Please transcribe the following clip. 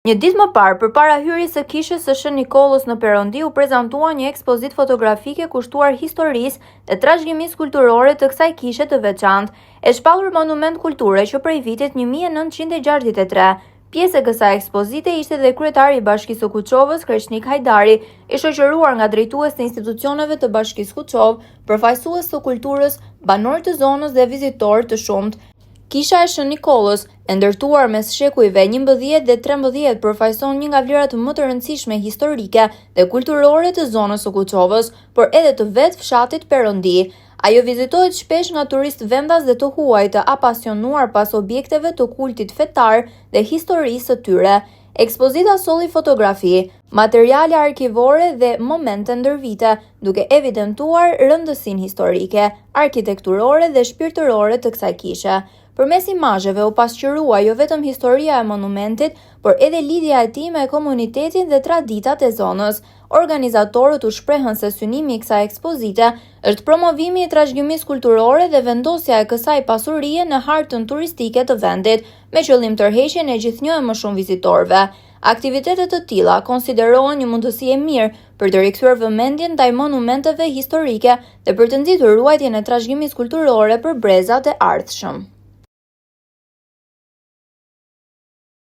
Një ditë më parë, përpara hyrjes së kishës së Shën Nikollës në Perëndi, u prezantua një ekspozitë fotografike kushtuar historisë dhe trashëgimisë kulturore të kësaj kishe të veçantë, e shpallur monument kulture që prej vitit 1963. Pjesë e kësaj ekspozite ishte dhe kryetari i Bashkisë së Kuçovës, Kreshnik Hajdari, i shoqëruar nga drejtues të institucioneve të Bashkisë Kuçovë, përfaqësues të kulturës, banorë të zonës dhe vizitorë të shumtë. Kisha e Shën Nikollës, e ndërtuar mes shekujve 11 dhe 13, përfaqëson një nga vlerat më të rëndësishme historike dhe kulturore të zonës së Kuçovës, por edhe të vetë fshatit Perëndi. Ajo vizitohet shpesh nga turistë vendas dhe të huaj të apasionuar pas objekteve të kultit fetar dhe historisë së tyre. Ekspozita solli fotografi, materiale arkivore dhe momente ndërvite, duke evidentuar rëndësinë historike, arkitekturore dhe shpirtërore të kësaj kishe. Përmes imazheve u pasqyrua jo vetëm historia e monumentit, por edhe lidhja e tij me komunitetin dhe traditat e zonës. Organizatorët u shprehën se synimi i kësaj ekspozite është promovimi i trashëgimisë kulturore dhe vendosja e kësaj pasurie në hartën turistike të vendit, me qëllim tërheqjen e gjithnjë më shumë vizitorëve. Aktivitetet të tilla konsiderohen një mundësi e mirë për të rikthyer vëmendjen ndaj monumenteve historike dhe për të nditur ruajtjen e trashëgimisë kulturore për brezat e ardhshëm.